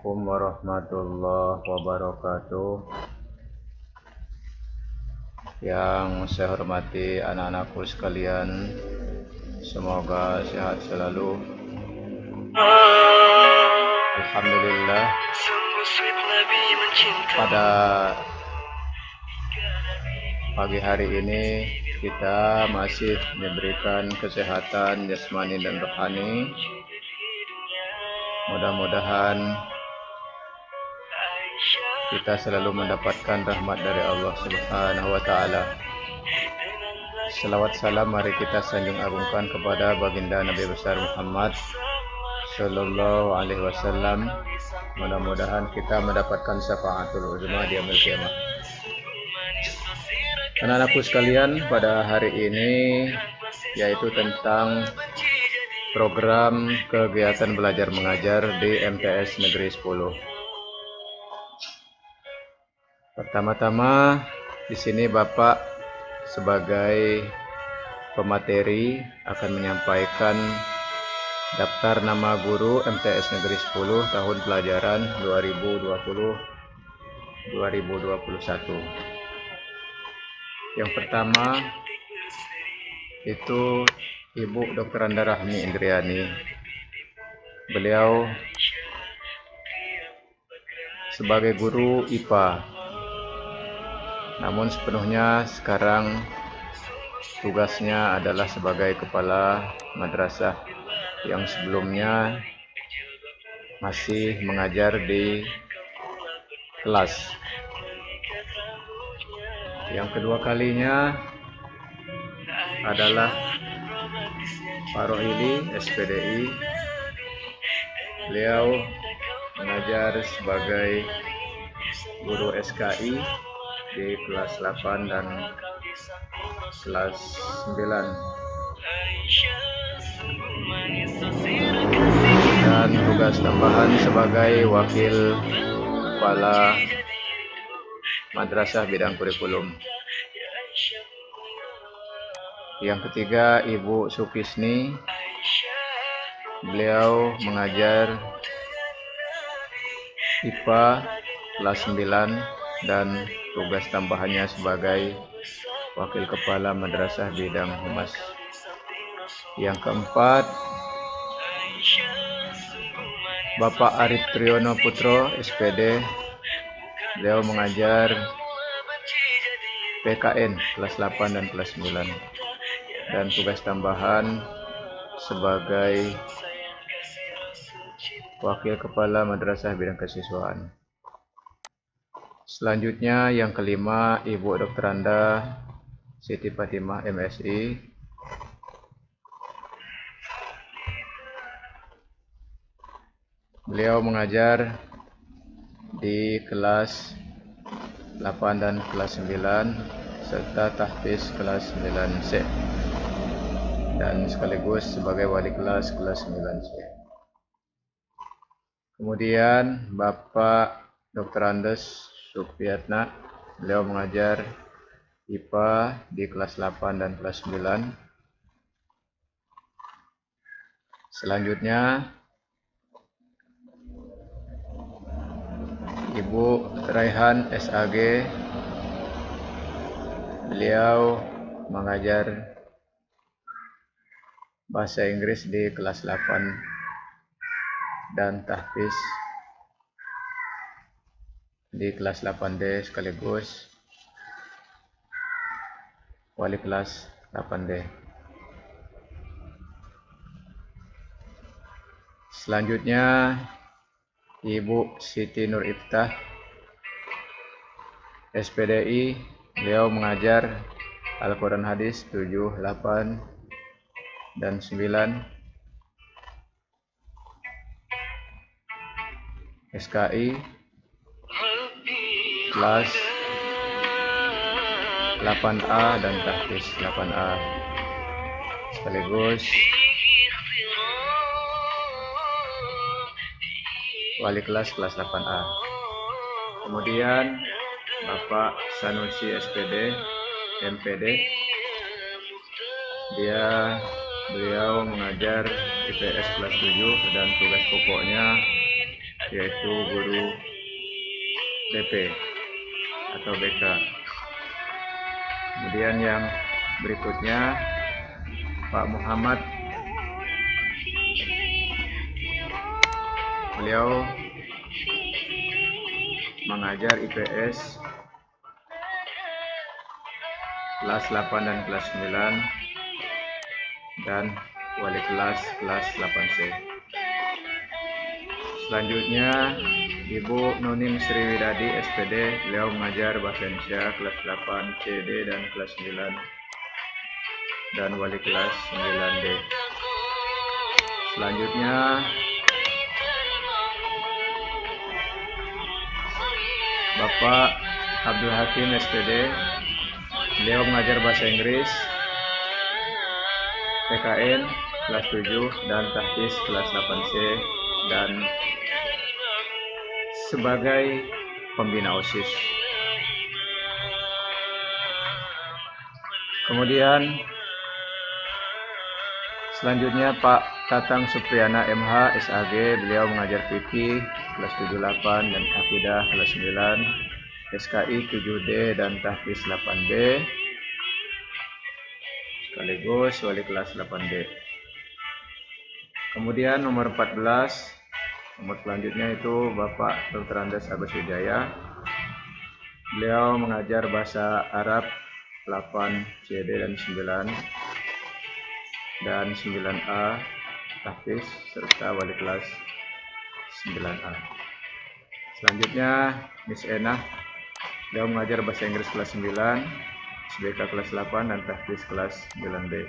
Assalamualaikum warahmatullahi wabarakatuh. Yang saya hormati anak-anakku sekalian, semoga sehat selalu. Alhamdulillah, pada pagi hari ini kita masih diberikan kesehatan jasmani dan rohani. Mudah-mudahan kita selalu mendapatkan rahmat dari Allah Subhanahu wa Ta'ala. Salawat salam mari kita sanjung agungkan kepada baginda Nabi besar Muhammad Sallallahu Alaihi Wasallam. Mudah-mudahan kita mendapatkan syafaatul uzma di yaumil qiyamah. Anak-anakku sekalian, pada hari ini yaitu tentang program kegiatan belajar mengajar di MTS Negeri 10. Pertama-tama di sini Bapak sebagai pemateri akan menyampaikan daftar nama guru MTS Negeri 10 tahun pelajaran 2020-2021. Yang pertama itu Ibu Dr. Anda Rahmi Indriani. Beliau sebagai guru IPA, namun sepenuhnya sekarang tugasnya adalah sebagai kepala madrasah yang sebelumnya masih mengajar di kelas. Yang kedua kalinya adalah Pak Rohili, SPDI. Beliau mengajar sebagai guru SKI di kelas 8 dan kelas 9. Dan tugas tambahan sebagai wakil kepala madrasah bidang kurikulum. Yang ketiga Ibu Sukisni. Beliau mengajar IPA kelas 9 dan tugas tambahannya sebagai wakil kepala madrasah bidang humas. Yang keempat Bapak Arif Triyono Putro, SPD. Beliau mengajar PKN kelas 8 dan kelas 9 dan tugas tambahan sebagai wakil kepala madrasah bidang kesiswaan. Selanjutnya yang kelima Ibu Dr. Anda Siti Fatimah MSI. Beliau mengajar di kelas 8 dan kelas 9 serta tahfiz kelas 9C dan sekaligus sebagai wali kelas 9C. Kemudian Bapak Dr. Andes Supriyatna. Beliau mengajar IPA di kelas 8 dan kelas 9. Selanjutnya Ibu Raihan SAG. Beliau mengajar bahasa Inggris di kelas 8 dan tahfiz di kelas 8D sekaligus wali kelas 8D. Selanjutnya Ibu Siti Nur Iftah SPDI. Beliau mengajar Al-Quran Hadis 7, 8 dan 9. SKI kelas 8A dan tahfiz 8A sekaligus wali kelas 8A. Kemudian Bapak Sanusi SPD MPD. Beliau mengajar IPS kelas 7 dan tugas pokoknya yaitu guru BP atau BK. Kemudian yang berikutnya Pak Muhammad, beliau mengajar IPS kelas 8 dan kelas 9 dan wali kelas 8C. Selanjutnya Ibu Nuning Sriwidadi SPD, beliau mengajar bahasa Indonesia kelas 8 CD dan kelas 9 dan wali kelas 9D. Selanjutnya Bapak Abdul Hakim SPD, beliau mengajar bahasa Inggris PKN kelas 7 dan tahfiz kelas 8C dan sebagai pembina OSIS. Kemudian selanjutnya Pak Tatang Supriyana MH SAG, beliau mengajar fikih kelas 78 dan akidah kelas 9, SKI 7D dan tahfiz 8B sekaligus wali kelas 8D. Kemudian nomor 14, nomor selanjutnya itu Bapak Dr. Andes Agus Wijaya, beliau mengajar bahasa Arab 8 CD dan 9 dan 9A tahfiz serta wali kelas 9A. Selanjutnya Miss Enah, beliau mengajar bahasa Inggris kelas 9, SBK kelas 8 dan tahfiz kelas 9B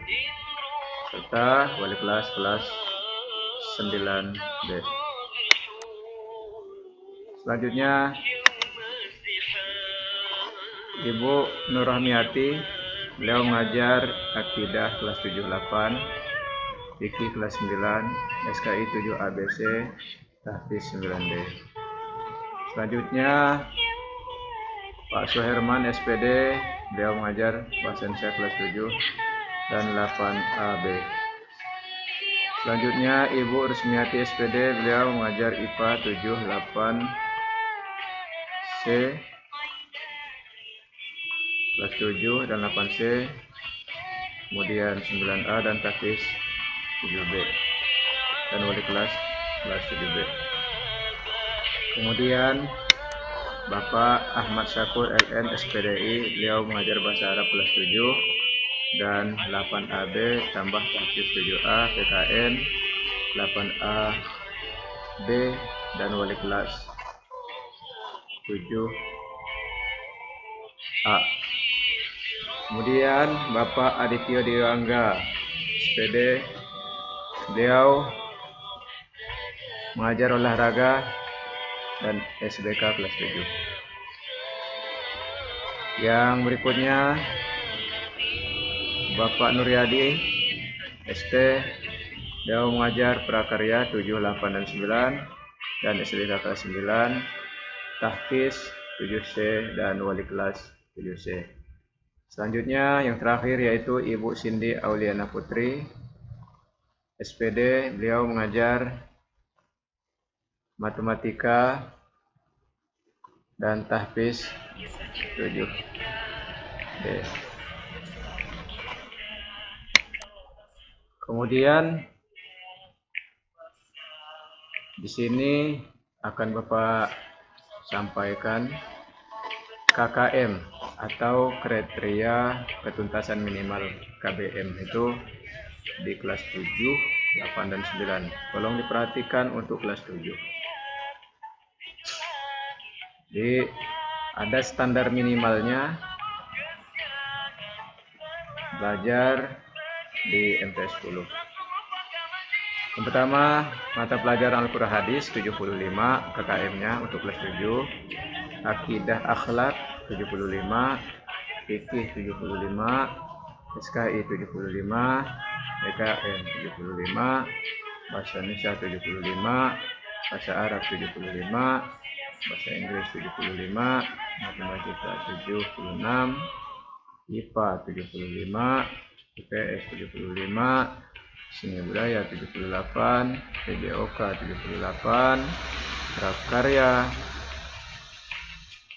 serta wali kelas 9B. Selanjutnya Ibu Nur Rahmiati, beliau mengajar akidah kelas 78, fikih kelas 9, SKI 7 ABC, tahfiz 9D. Selanjutnya Pak Suherman SPD, beliau mengajar bahasa Indonesia kelas 7 dan 8AB. Selanjutnya Ibu Rusmiati SPD, beliau mengajar IPA 7, 8C, kelas 7 dan 8C, kemudian 9A dan tahfiz 7B dan wali kelas 7B. Kemudian Bapak Ahmad Syakur LN SPDI, beliau mengajar bahasa Arab kelas 7 dan 8AB tambah tahfiz 7A PKN 8AB dan wali kelas 7A. Kemudian Bapak Adityo Diwangga SPD, beliau mengajar olahraga dan SBK kelas 7. Yang berikutnya Bapak Nuryadi ST, beliau mengajar prakarya 7, 8 dan 9 dan SBK kelas 9, tahfiz 7C dan wali kelas 7C. Selanjutnya yang terakhir yaitu Ibu Cindy Auliana Putri SPD, beliau mengajar matematika dan tahfiz 7D. Kemudian di sini akan Bapak sampaikan KKM atau kriteria ketuntasan minimal KBM itu di kelas 7, 8 dan 9. Tolong diperhatikan untuk kelas 7. Jadi ada standar minimalnya belajar di MTS 10. Yang pertama, mata pelajaran Al-Quran Hadis 75 KKM-nya untuk kelas 7, Akidah Akhlak 75, Fikih 75, SKI 75, PKN 75, Bahasa Indonesia 75, Bahasa Arab 75, Bahasa Inggris 75, Matematika 76, IPA 75, IPS 75, Seni Budaya 78, PJOK 78, prakarya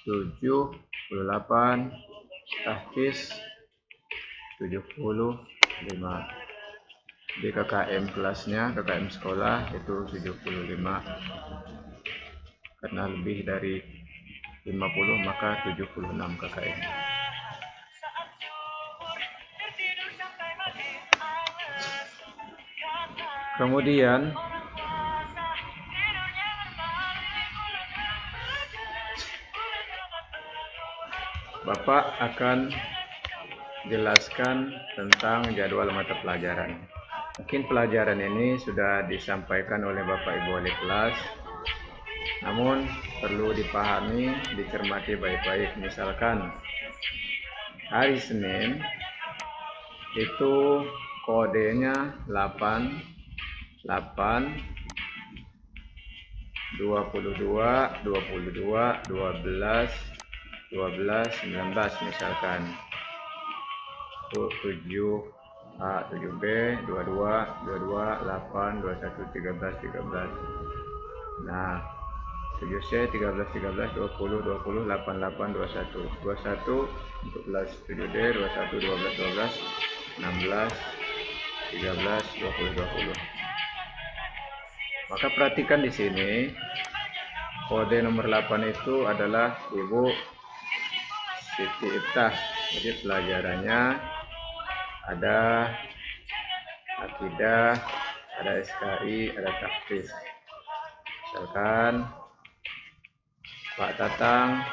78, tahfiz 75. Di KKM kelasnya, KKM sekolah itu 75. Karena lebih dari 50 maka 76 KKM. Kemudian Bapak akan jelaskan tentang jadwal mata pelajaran. Mungkin pelajaran ini sudah disampaikan oleh Bapak Ibu wali kelas, namun perlu dipahami, dicermati baik-baik. Misalkan hari Senin itu kodenya 8, 22, 12, 19 misalkan. Itu 7A, 7B, 22, 8, 21, 13. Nah, 7C, 13, 20, 88, 21 untuk kelas 7D, 21, 12, 16, 13, 20. Maka perhatikan di sini, kode nomor 8 itu adalah Ibu Siti Iftah. Jadi pelajarannya ada akidah, ada SKI, ada tahfiz. Misalkan Pak Tatang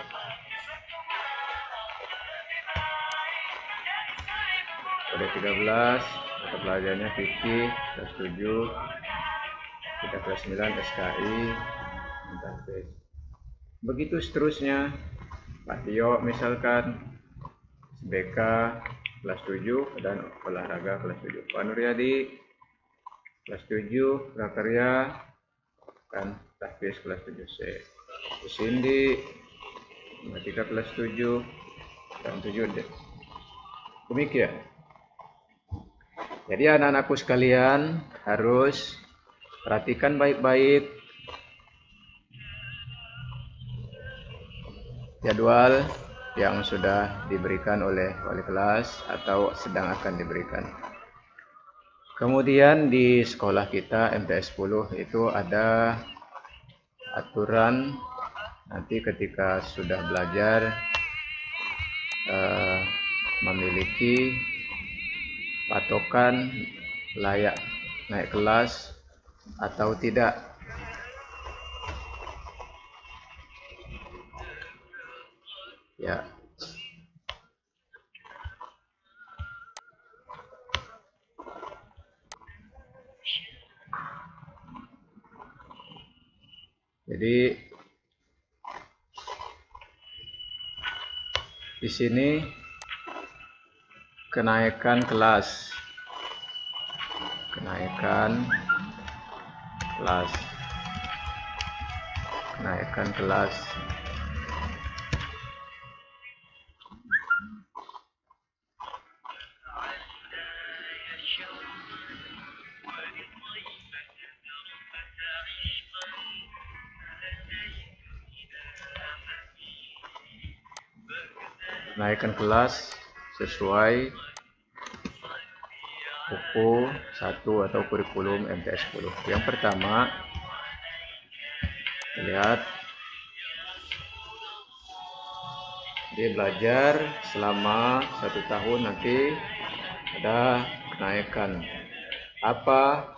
kode 13, mata pelajarannya fikih kelas 7, kita kelas 9 SKI, tahfiz. Begitu seterusnya. Pak Tio misalkan BK kelas 7 dan olahraga kelas 7. Pak Nuryadi kelas 7 prakarya dan tahfiz kelas 7C. Bu Cindy matematika kelas 7 dan 7D. Demikian. Jadi anak-anakku sekalian harus perhatikan baik-baik jadwal yang sudah diberikan oleh wali kelas atau sedang akan diberikan. Kemudian di sekolah kita MTS 10 itu ada aturan nanti ketika sudah belajar memiliki patokan layak naik kelas atau tidak. Ya. Jadi di sini kenaikan kelas. Kenaikan kelas sesuai buku 1 atau kurikulum MTS 10. Yang pertama, lihat dia belajar selama 1 tahun, nanti ada kenaikan. Apa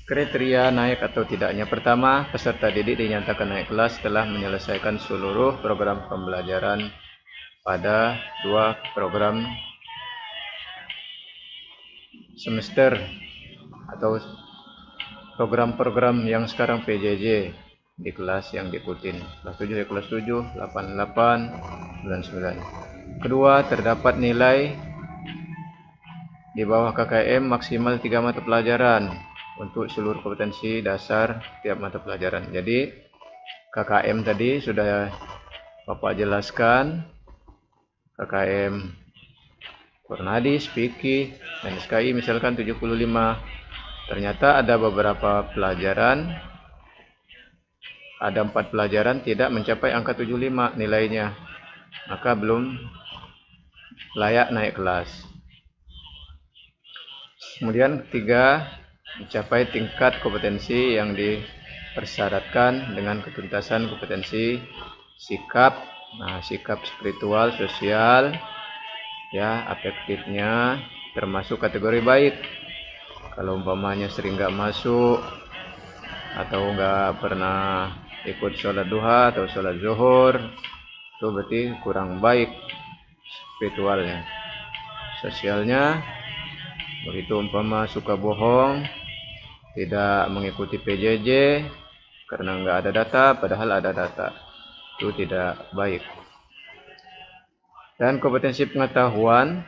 kriteria naik atau tidaknya? Pertama, peserta didik dinyatakan naik kelas setelah menyelesaikan seluruh program pembelajaran pada 2 program semester atau program-program yang sekarang PJJ di kelas yang diikutin. Kelas 7 ya kelas 7, 88, 99. Kedua, terdapat nilai di bawah KKM maksimal 3 mata pelajaran untuk seluruh kompetensi dasar tiap mata pelajaran. Jadi KKM tadi sudah Bapak jelaskan, KKM Kornadis, fikih, dan SKI misalkan 75. Ternyata ada beberapa pelajaran ada 4 pelajaran tidak mencapai angka 75 nilainya, maka belum layak naik kelas. Kemudian ketiga, mencapai tingkat kompetensi yang dipersyaratkan dengan ketuntasan kompetensi sikap, sikap spiritual, sosial, ya, afektifnya termasuk kategori baik. Kalau umpamanya sering nggak masuk atau nggak pernah ikut sholat duha atau sholat zuhur, itu berarti kurang baik spiritualnya. Sosialnya, begitu umpama suka bohong, tidak mengikuti PJJ karena nggak ada data padahal ada data, itu tidak baik. Dan kompetensi pengetahuan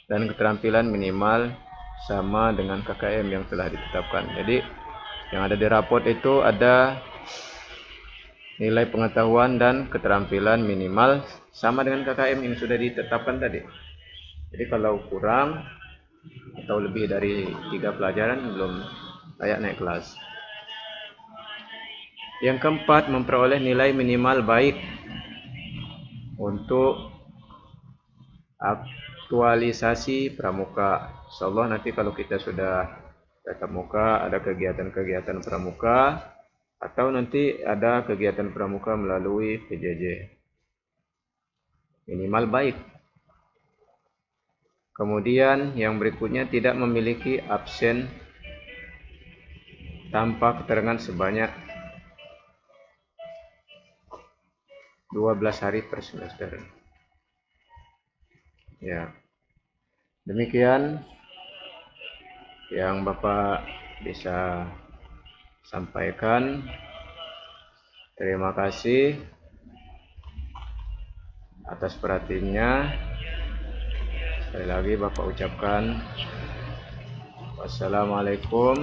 dan keterampilan minimal sama dengan KKM yang telah ditetapkan. Jadi yang ada di raport itu ada nilai pengetahuan dan keterampilan minimal sama dengan KKM yang sudah ditetapkan tadi. Jadi kalau kurang atau lebih dari 3 pelajaran belum layak naik kelas. Yang keempat, memperoleh nilai minimal baik untuk aktualisasi pramuka. Insyaallah nanti kalau kita sudah tatap muka, ada kegiatan-kegiatan pramuka atau nanti ada kegiatan pramuka melalui PJJ. Minimal baik. Kemudian yang berikutnya, tidak memiliki absen tanpa keterangan sebanyak 12 hari per semester. Ya. Demikian yang Bapak bisa sampaikan. Terima kasih atas perhatiannya. Sekali lagi Bapak ucapkan wassalamualaikum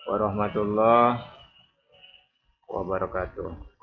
warahmatullahi wabarakatuh.